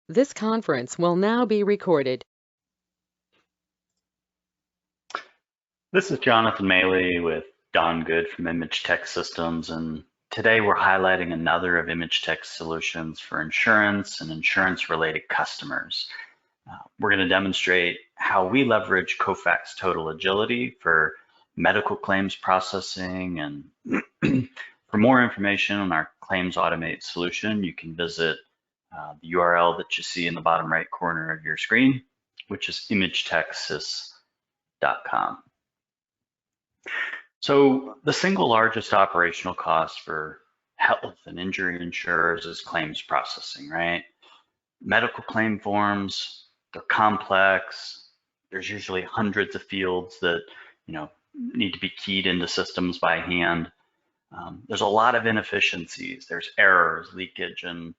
This conference will now be recorded. This is Jonathan Maley with Don Good from ImageTech Systems, and today we're highlighting another of ImageTech's solutions for insurance and insurance-related customers. We're going to demonstrate how we leverage Kofax TotalAgility for medical claims processing, and for more information on our ClaimsAutomate solution, you can visit the URL that you see in the bottom right corner of your screen, which is ImageTechsys.com. So the single largest operational cost for health and injury insurers is claims processing, right? Medical claim forms, they're complex. There's usually hundreds of fields that need to be keyed into systems by hand. There's a lot of inefficiencies. There's errors, leakage, and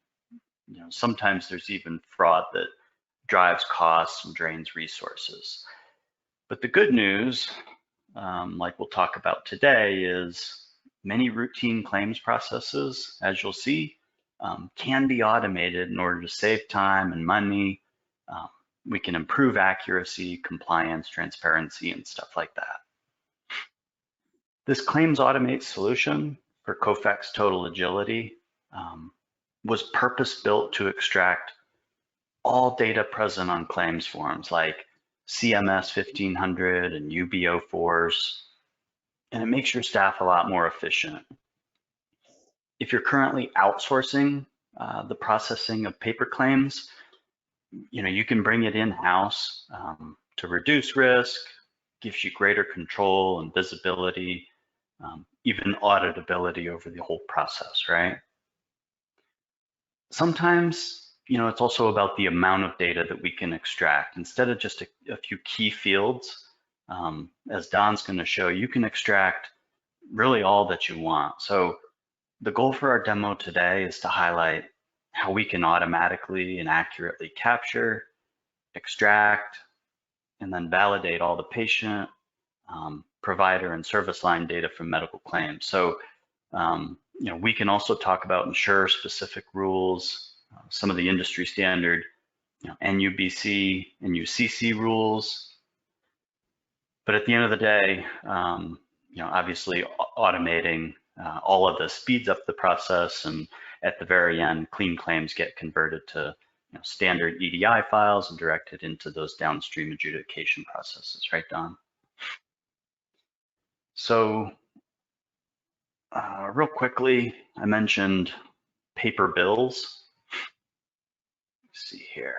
sometimes there's even fraud that drives costs and drains resources. But the good news, like we'll talk about today, is many routine claims processes, as you'll see, can be automated in order to save time and money. We can improve accuracy, compliance, transparency, and stuff like that. This ClaimsAutomate solution for Kofax TotalAgility was purpose-built to extract all data present on claims forms like CMS 1500 and UB04s, and it makes your staff a lot more efficient. If you're currently outsourcing the processing of paper claims, you can bring it in-house to reduce risk, gives you greater control and visibility, even auditability over the whole process, right? Sometimes it's also about the amount of data that we can extract. Instead of just a few key fields, as Don's going to show, you can extract really all that you want. So the goal for our demo today is to highlight how we can automatically and accurately capture, extract, and then validate all the patient, provider, and service line data from medical claims. So we can also talk about insurer-specific rules, some of the industry standard NUBC and UCC rules. But at the end of the day, obviously automating all of this speeds up the process, and at the very end, clean claims get converted to standard EDI files and directed into those downstream adjudication processes, right, Don? So real quickly, I mentioned paper bills. Let's see here.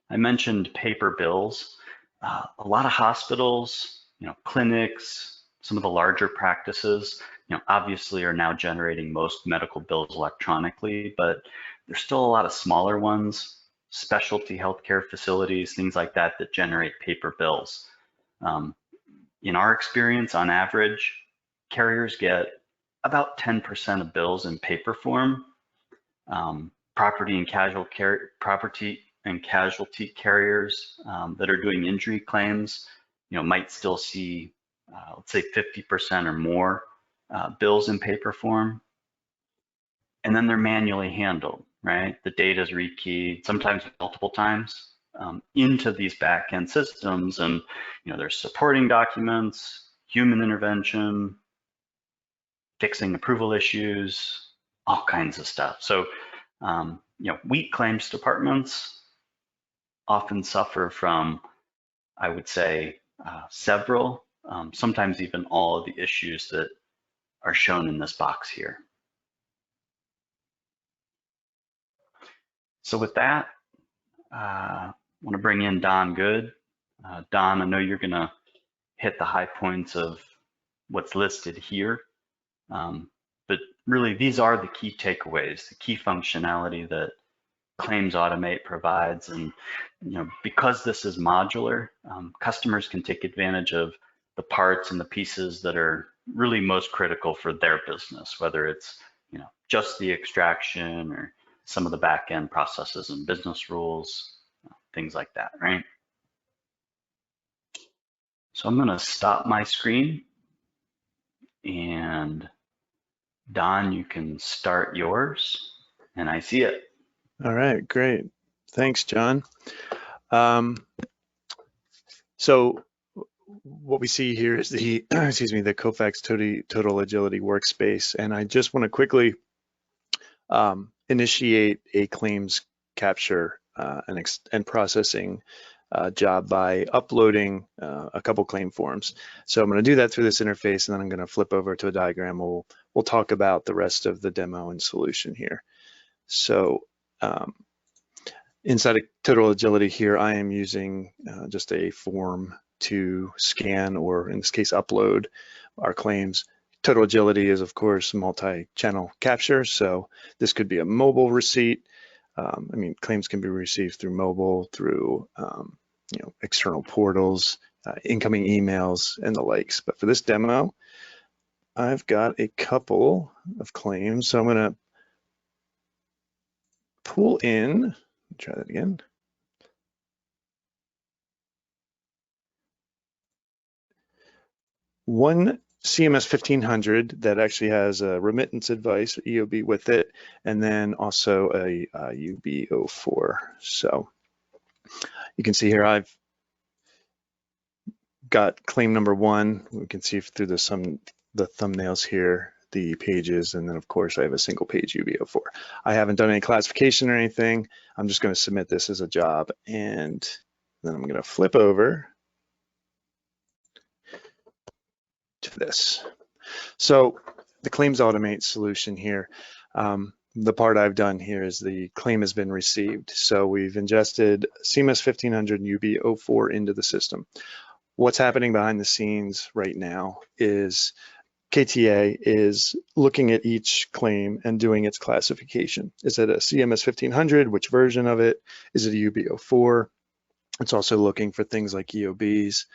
I mentioned paper bills. A lot of hospitals, clinics, some of the larger practices, obviously are now generating most medical bills electronically, but there's still a lot of smaller ones, specialty healthcare facilities, things like that, that generate paper bills. In our experience, on average, carriers get about 10% of bills in paper form. Property and casualty carriers that are doing injury claims, might still see, let's say 50% or more bills in paper form. And then they're manually handled, right? The data is rekeyed, sometimes multiple times, into these back-end systems. And there's supporting documents, human intervention, fixing approval issues, all kinds of stuff. So weak claims departments often suffer from, I would say, several, sometimes even all of the issues that are shown in this box here. So with that, I want to bring in Don Good. Don, I know you're going to hit the high points of what's listed here, but really these are the key takeaways, the key functionality that ClaimsAutomate provides. And because this is modular, customers can take advantage of the parts and the pieces that are really most critical for their business, whether it's just the extraction or some of the back-end processes and business rules, things like that, right? So I'm going to stop my screen, and Don, you can start yours, and I see it. All right, great. Thanks, John. So what we see here is the, excuse me, the Kofax TotalAgility workspace. And I just want to quickly initiate a claims capture and processing job by uploading a couple claim forms. So I'm going to do that through this interface, and then I'm going to flip over to a diagram. We'll talk about the rest of the demo and solution here. So inside of TotalAgility here, I am using just a form to scan, or in this case, upload our claims. TotalAgility is, of course, multi-channel capture, so this could be a mobile receipt. I mean, claims can be received through mobile, through external portals, incoming emails, and the likes. But for this demo, I've got a couple of claims, so I'm going to pull in. Try that again. One CMS 1500 that actually has a remittance advice, EOB, with it, and then also a UB04. So you can see here I've got claim number one. We can see through the thumbnails here, the pages, and then of course I have a single page UB04. I haven't done any classification or anything. I'm just going to submit this as a job, and then I'm going to flip over to this. So the ClaimsAutomate solution here, the part I've done here is the claim has been received. So we've ingested CMS 1500 UB04 into the system. What's happening behind the scenes right now is KTA is looking at each claim and doing its classification. Is it a CMS 1500? Which version of it? Is it a UB04? It's also looking for things like EOBs.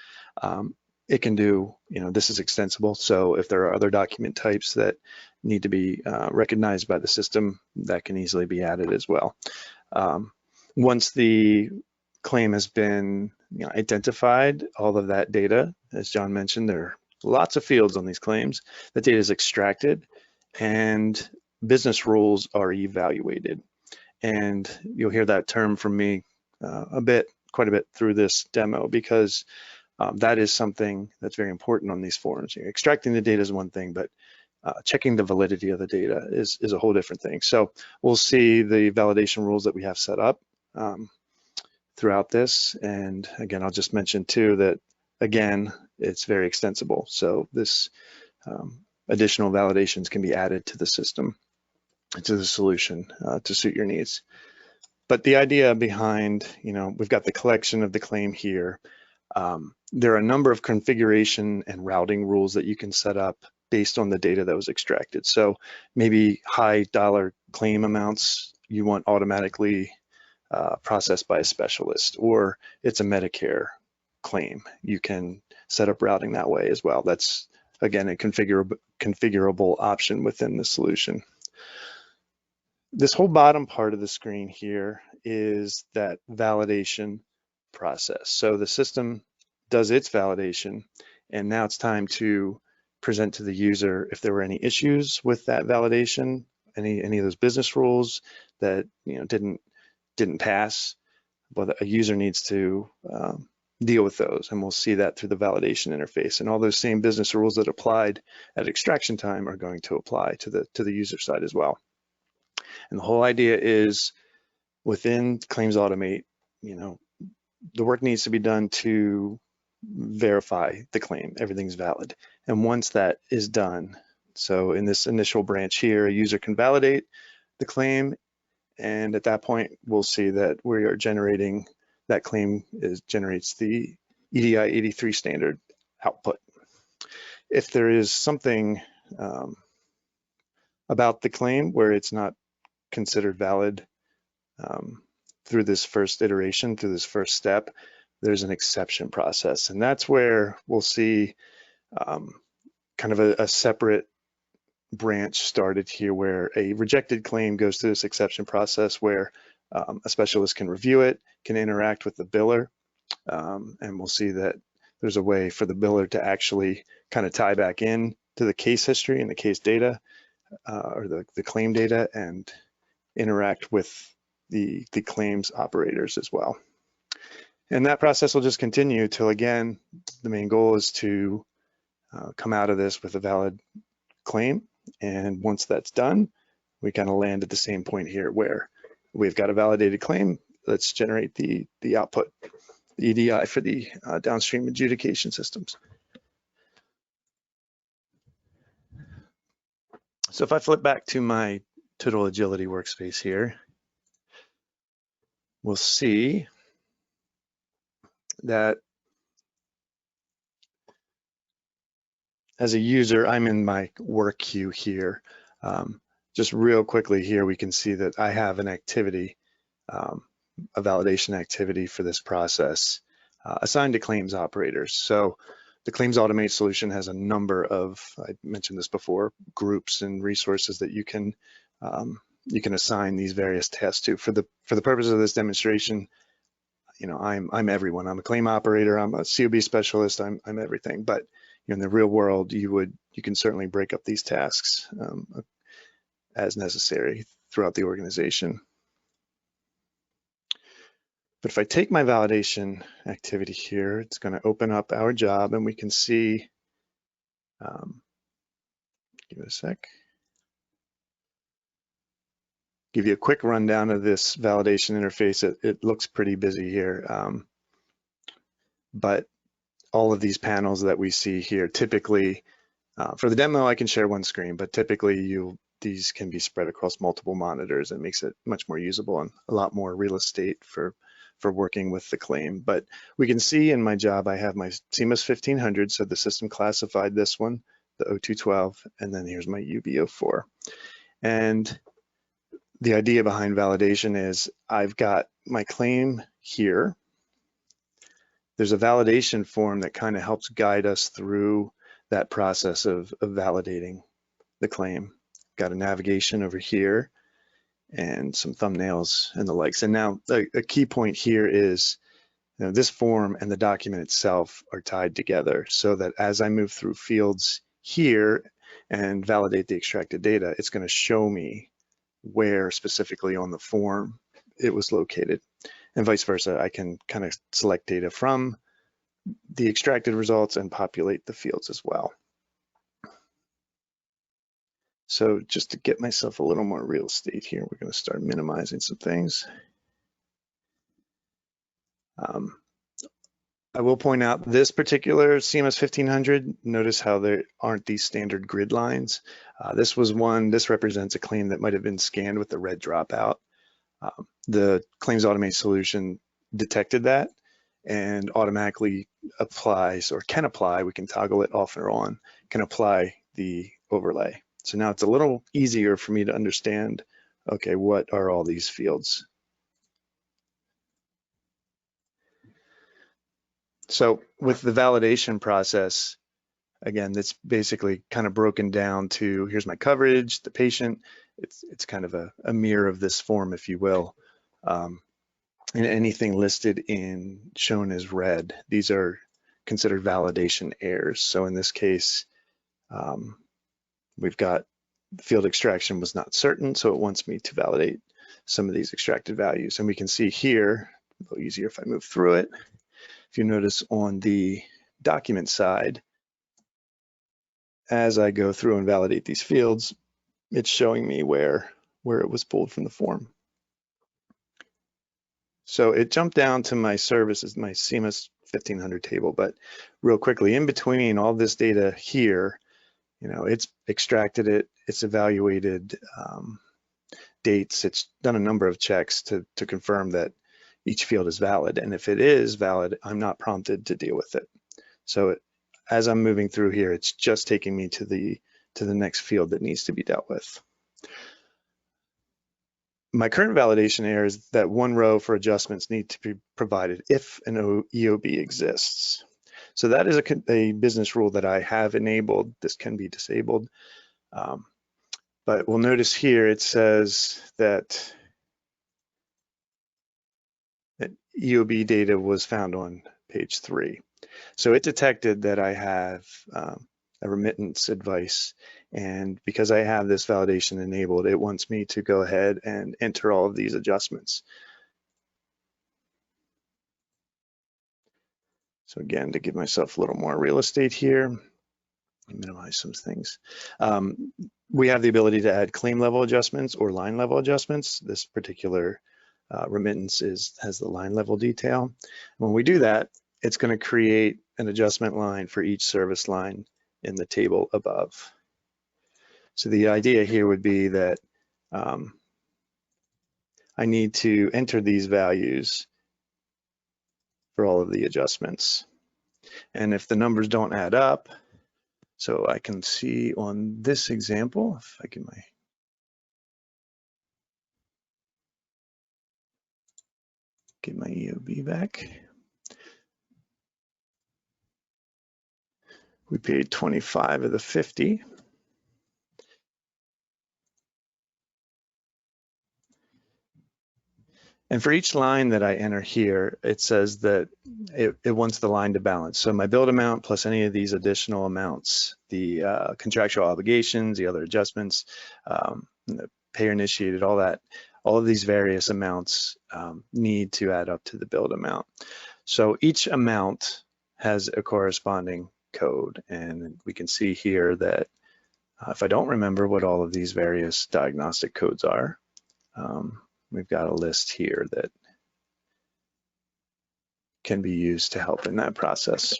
It can do, this is extensible. So if there are other document types that need to be recognized by the system, that can easily be added as well. Once the claim has been identified, all of that data, as John mentioned, there are lots of fields on these claims. The data is extracted and business rules are evaluated. And you'll hear that term from me quite a bit through this demo, because that is something that's very important on these forms. Extracting the data is one thing, but checking the validity of the data is a whole different thing. So we'll see the validation rules that we have set up throughout this. And again, I'll just mention too that, again, it's very extensible. So this additional validations can be added to the system, to the solution to suit your needs. But the idea behind, we've got the collection of the claim here. There are a number of configuration and routing rules that you can set up based on the data that was extracted. So maybe high dollar claim amounts you want automatically processed by a specialist, or it's a Medicare claim. You can set up routing that way as well. That's, again, a configurable option within the solution. This whole bottom part of the screen here is that validation process. So the system does its validation, and now it's time to present to the user if there were any issues with that validation, any of those business rules that didn't pass. Well, a user needs to deal with those, and we'll see that through the validation interface. And all those same business rules that applied at extraction time are going to apply to the user side as well. And the whole idea is, within ClaimsAutomate, the work needs to be done to verify the claim, everything's valid. And once that is done, so in this initial branch here, a user can validate the claim, and at that point, we'll see that we are generating, that claim generates the EDI 83 standard output. If there is something about the claim where it's not considered valid through this first iteration, through this first step, there's an exception process. And that's where we'll see kind of a separate branch started here, where a rejected claim goes through this exception process where a specialist can review it, can interact with the biller, and we'll see that there's a way for the biller to actually kind of tie back in to the case history and the case data, or the claim data, and interact with the claims operators as well. And that process will just continue till, again, the main goal is to come out of this with a valid claim. And once that's done, we kind of land at the same point here where we've got a validated claim. Let's generate the output, the EDI for the downstream adjudication systems. So if I flip back to my TotalAgility workspace here, we'll see that as a user, I'm in my work queue here. Just real quickly here, we can see that I have an activity, a validation activity for this process assigned to claims operators. So the ClaimsAutomate solution has a number of, I mentioned this before, groups and resources that you can assign these various tasks to. For the purpose of this demonstration, you know, I'm everyone. I'm a claim operator. I'm a COB specialist. I'm everything. But in the real world, you can certainly break up these tasks as necessary throughout the organization. But if I take my validation activity here, it's going to open up our job, and we can see. Give it a sec. Give you a quick rundown of this validation interface. It looks pretty busy here, but all of these panels that we see here, typically, for the demo, I can share one screen, but typically these can be spread across multiple monitors. It makes it much more usable and a lot more real estate for working with the claim. But we can see in my job, I have my CMS 1500, so the system classified this one, the 0212, and then here's my UB04. And the idea behind validation is I've got my claim here. There's a validation form that kind of helps guide us through that process of validating the claim. Got a navigation over here and some thumbnails and the likes. And now a key point here is, you know, this form and the document itself are tied together so that as I move through fields here and validate the extracted data, it's going to show me where specifically on the form it was located, and vice versa. I can kind of select data from the extracted results and populate the fields as well. So just to get myself a little more real estate here, we're going to start minimizing some things. I will point out this particular CMS 1500, notice how there aren't these standard grid lines. This represents a claim that might have been scanned with the red dropout. The ClaimsAutomate solution detected that and automatically applies, or can apply, we can toggle it off or on, can apply the overlay. So now it's a little easier for me to understand, okay, what are all these fields? So with the validation process, again, that's basically kind of broken down to, here's my coverage, the patient. It's kind of a mirror of this form, if you will. And anything listed in shown as red, these are considered validation errors. So in this case, we've got field extraction was not certain, so it wants me to validate some of these extracted values. And we can see here, a little easier if I move through it. If you notice on the document side, as I go through and validate these fields, it's showing me where it was pulled from the form. So it jumped down to my services, my CMS 1500 table, but real quickly, in between all this data here, you know, it's extracted it, it's evaluated dates, it's done a number of checks to confirm that each field is valid. And if it is valid, I'm not prompted to deal with it. So as I'm moving through here, it's just taking me to the next field that needs to be dealt with. My current validation error is that one row for adjustments need to be provided if an EOB exists. So that is a business rule that I have enabled. This can be disabled. But we'll notice here it says that EOB data was found on page 3. So it detected that I have a remittance advice. And because I have this validation enabled, it wants me to go ahead and enter all of these adjustments. So again, to give myself a little more real estate here, minimize some things. We have the ability to add claim level adjustments or line level adjustments. This particular remittance has the line level detail. When we do that, it's going to create an adjustment line for each service line in the table above. So the idea here would be that I need to enter these values for all of the adjustments. And if the numbers don't add up, so I can see on this example, if I get my EOB back. We paid 25 of the 50. And for each line that I enter here, it says that it wants the line to balance. So my build amount plus any of these additional amounts, the contractual obligations, the other adjustments, the payer initiated, all that, all of these various amounts need to add up to the build amount. So each amount has a corresponding code. And we can see here that if I don't remember what all of these various diagnostic codes are, we've got a list here that can be used to help in that process.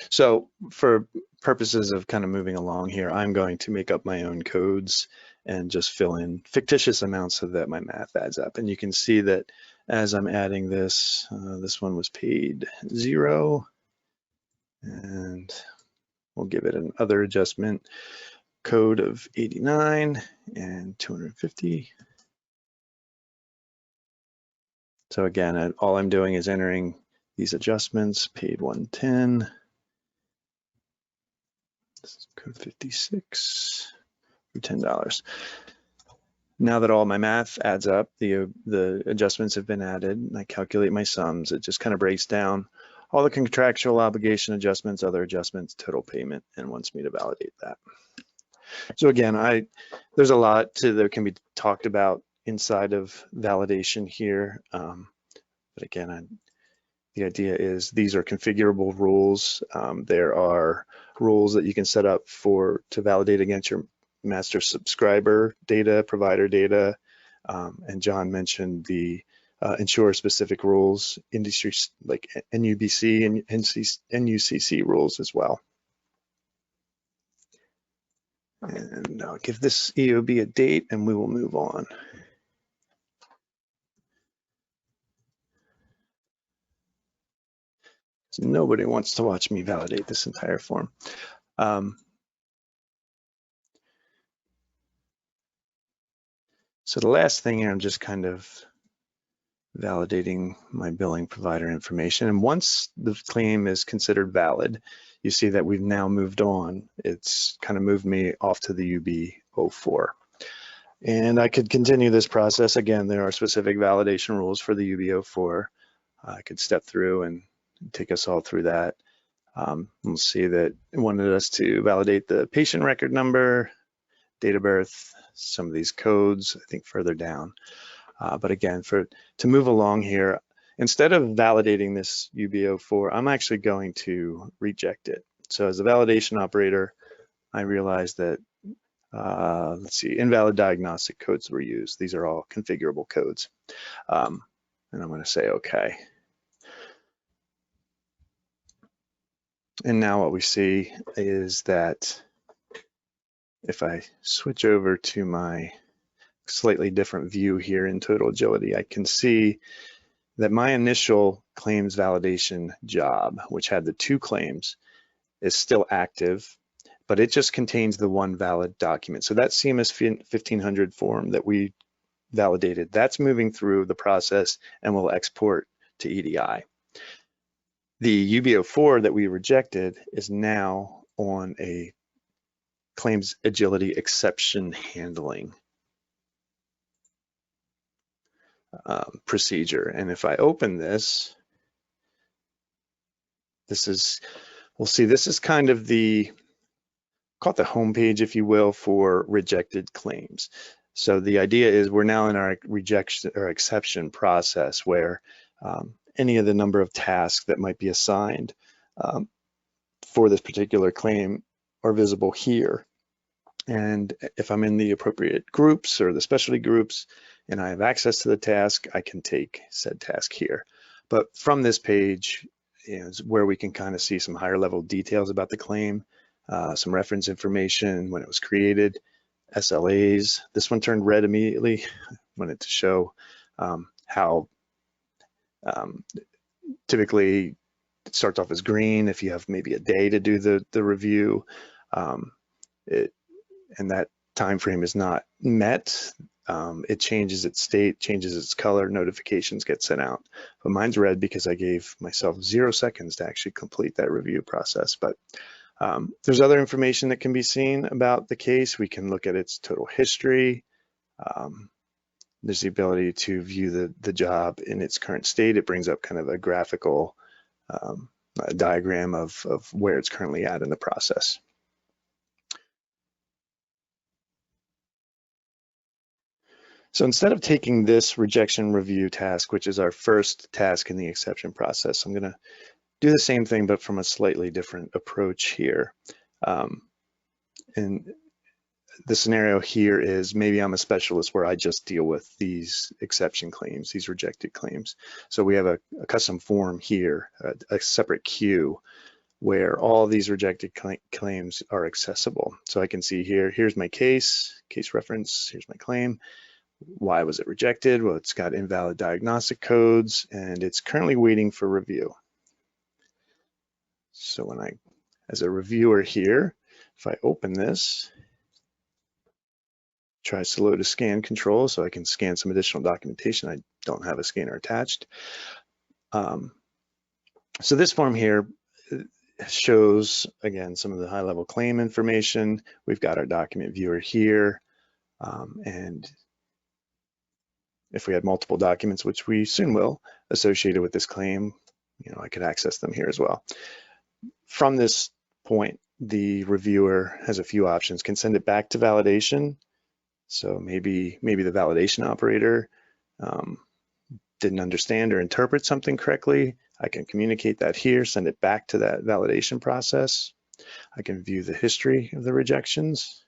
So for purposes of kind of moving along here, I'm going to make up my own codes and just fill in fictitious amounts so that my math adds up. And you can see that as I'm adding this, this one was paid 0, and we'll give it an other adjustment code of 89 and 250. So again, all I'm doing is entering these adjustments, paid 110, this is code 56 for $10. Now that all my math adds up, the adjustments have been added, and I calculate my sums. It just kind of breaks down all the contractual obligation adjustments, other adjustments, total payment, and wants me to validate that. So again, there's a lot that can be talked about inside of validation here. But again, the idea is these are configurable rules. There are rules that you can set up to validate against your master subscriber data, provider data, and John mentioned the insurer specific rules, industry like NUBC and NUCC rules as well. And I'll give this EOB a date and we will move on. So nobody wants to watch me validate this entire form. So the last thing here, I'm just kind of validating my billing provider information. And once the claim is considered valid, you see that we've now moved on. It's kind of moved me off to the UB04. And I could continue this process. Again, there are specific validation rules for the UB04. I could step through and take us all through that. We'll see that it wanted us to validate the patient record number, date of birth, some of these codes, I think further down. But again, to move along here, instead of validating this UB04, I'm actually going to reject it. So as a validation operator, I realized that, let's see, invalid diagnostic codes were used. These are all configurable codes. And I'm going to say okay. And now what we see is that if I switch over to my slightly different view here in TotalAgility, I can see that my initial claims validation job, which had the 2 claims, is still active, but it just contains the 1 valid document. So that CMS 1500 form that we validated, that's moving through the process and will export to EDI. The UB04 that we rejected is now on a ClaimsAgility exception handling procedure. And if I open this, this is we'll see this is kind of call it the home page, if you will, for rejected claims. So the idea is we're now in our rejection or exception process where any of the number of tasks that might be assigned for this particular claim are visible here. And if I'm in the appropriate groups or the specialty groups and I have access to the task, I can take said task here. But from this page is where we can kind of see some higher level details about the claim, some reference information, when it was created, SLAs. This one turned red immediately. I wanted to show how typically it starts off as green if you have maybe a day to do the review. And that time frame is not met, it changes its state, changes its color, notifications get sent out. But mine's red because I gave myself 0 seconds to actually complete that review process. But there's other information that can be seen about the case. We can look at its total history. There's the ability to view the job in its current state. It brings up kind of a graphical a diagram of where it's currently at in the process. So instead of taking this rejection review task, which is our first task in the exception process, I'm going to do the same thing, but from a slightly different approach here. And the scenario here is maybe I'm a specialist where I just deal with these exception claims, these rejected claims. So we have a custom form here, a separate queue where all these rejected claims are accessible. So I can see here, here's my case reference, here's my claim. Why was it rejected? Well, it's got invalid diagnostic codes and it's currently waiting for review. So when as a reviewer here, if I open this, tries to load a scan control so I can scan some additional documentation. I don't have a scanner attached. So this form here shows, again, some of the high-level claim information. We've got our document viewer here. And if we had multiple documents, which we soon will, associated with this claim, I could access them here as well. From this point, the reviewer has a few options, can send it back to validation. So maybe the validation operator didn't understand or interpret something correctly. I can communicate that here, send it back to that validation process. I can view the history of the rejections.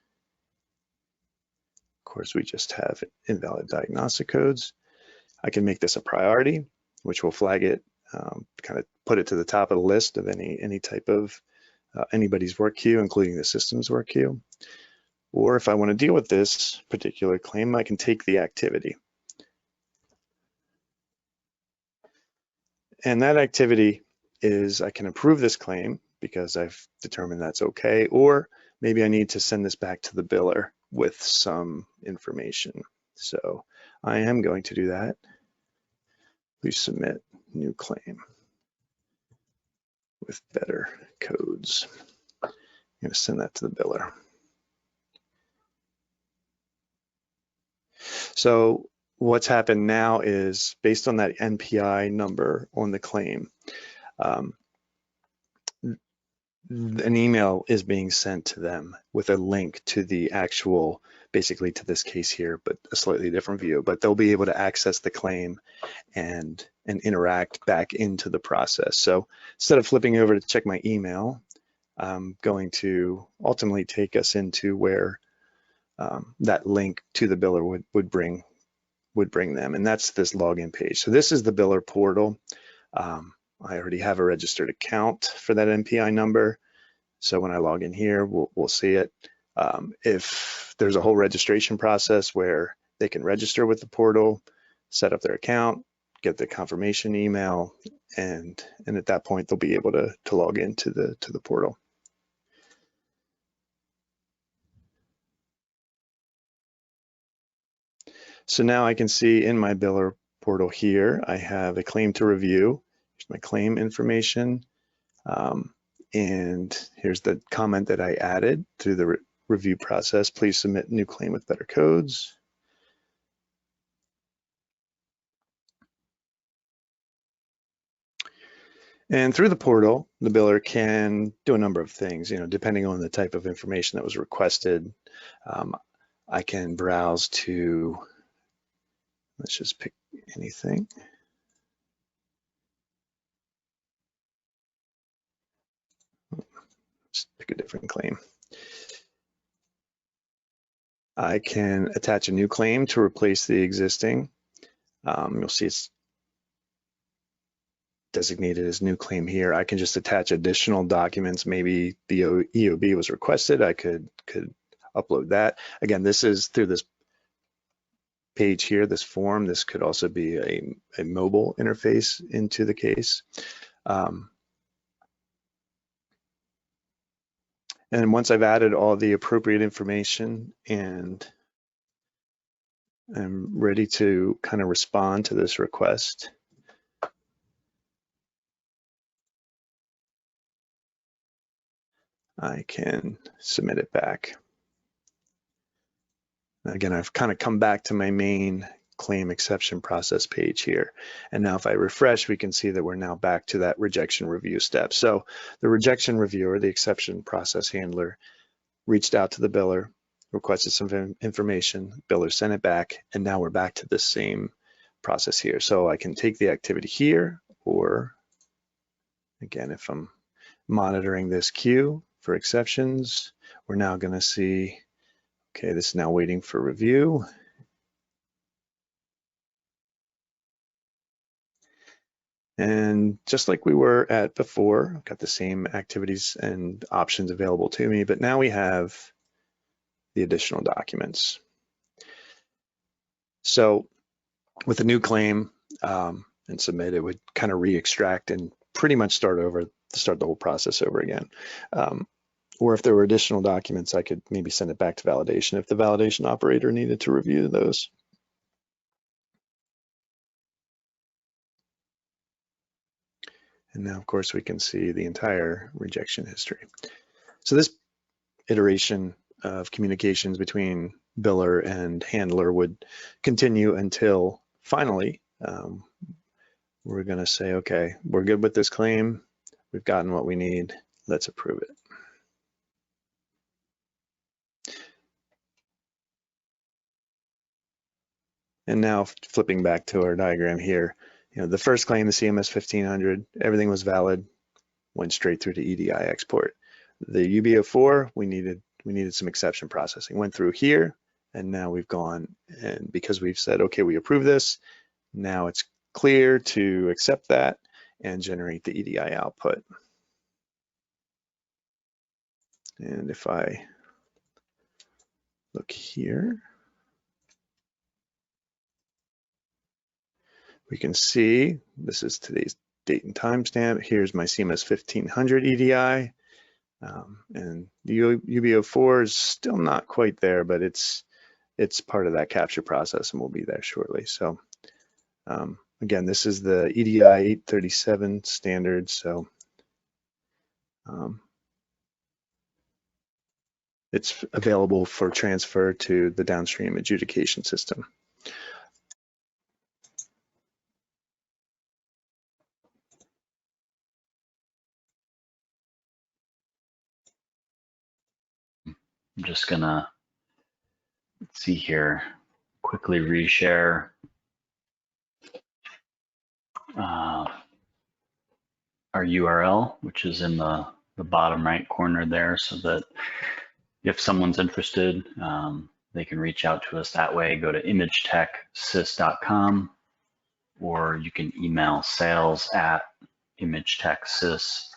Of course, we just have invalid diagnostic codes. I can make this a priority, which will flag it, kind of put it to the top of the list of any type of anybody's work queue, including the system's work queue. Or if I want to deal with this particular claim, I can take the activity. And that activity is I can approve this claim because I've determined that's okay, or maybe I need to send this back to the biller with some information. So I am going to do that. Please submit new claim with better codes. I'm going to send that to the biller. So what's happened now is based on that NPI number on the claim, an email is being sent to them with a link to the actual, basically to this case here, but a slightly different view, but they'll be able to access the claim and interact back into the process. So instead of flipping over to check my email, I'm going to ultimately take us into where that link to the biller would bring them, and that's this login page. So this is the biller portal. I already have a registered account for that NPI number. So when I log in here, we'll see it. If there's a whole registration process where they can register with the portal, set up their account, get the confirmation email, and at that point, they'll be able to log into the portal. So now I can see in my biller portal here, I have a claim to review. Here's my claim information. And here's the comment that I added through the review process. Please submit new claim with better codes. And through the portal, the biller can do a number of things, depending on the type of information that was requested. I can browse to, let's just pick anything. Just pick a different claim. I can attach a new claim to replace the existing. You'll see it's designated as new claim here. I can just attach additional documents. Maybe the EOB was requested. I could upload that. Again, this is through this page here, this form. This could also be a mobile interface into the case. And once I've added all the appropriate information and I'm ready to kind of respond to this request, I can submit it back. Again, I've kind of come back to my main claim exception process page here. And now if I refresh, we can see that we're now back to that rejection review step. So the rejection reviewer, the exception process handler, reached out to the biller, requested some information, biller sent it back, and now we're back to the same process here. So I can take the activity here, or again, if I'm monitoring this queue for exceptions, we're now going to see, okay, this is now waiting for review. And just like we were at before, I've got the same activities and options available to me, but now we have the additional documents. So with a new claim and submit, it would kind of re-extract and pretty much start the whole process over again. Or if there were additional documents, I could maybe send it back to validation if the validation operator needed to review those. And now, of course, we can see the entire rejection history. So this iteration of communications between biller and handler would continue until finally we're going to say, okay, we're good with this claim. We've gotten what we need. Let's approve it. And now flipping back to our diagram here, the first claim, the CMS 1500, everything was valid, went straight through to EDI export. The UB04, we needed some exception processing, went through here, and now we've gone, and because we've said, okay, we approve this, now it's clear to accept that and generate the EDI output. And if I look here, we can see this is today's date and timestamp. Here's my CMS 1500 EDI. And the UB04 is still not quite there, but it's part of that capture process and we'll be there shortly. So again, this is the EDI 837 standard. So it's available for transfer to the downstream adjudication system. I'm just gonna see here, quickly reshare our URL, which is in the bottom right corner there, so that if someone's interested, they can reach out to us that way. Go to ImageTechSys.com, or you can email sales@ImageTechSys.com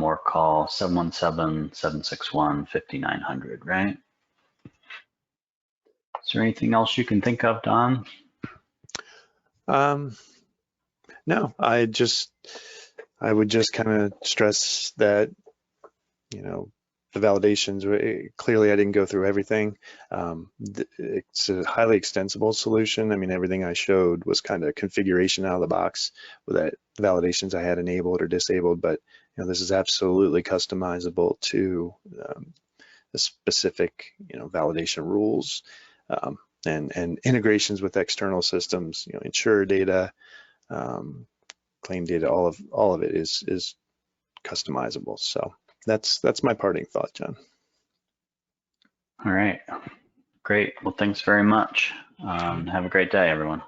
or call 717-761-5900, right? Is there anything else you can think of, Don? No, I would just kind of stress that, the validations, clearly I didn't go through everything. It's a highly extensible solution. I mean, everything I showed was kind of configuration out of the box with that validations I had enabled or disabled, but this is absolutely customizable to the specific validation rules and integrations with external systems, insurer data, claim data, all of it is customizable. So that's my parting thought, John. All right, great. Well, thanks very much. Have a great day, everyone.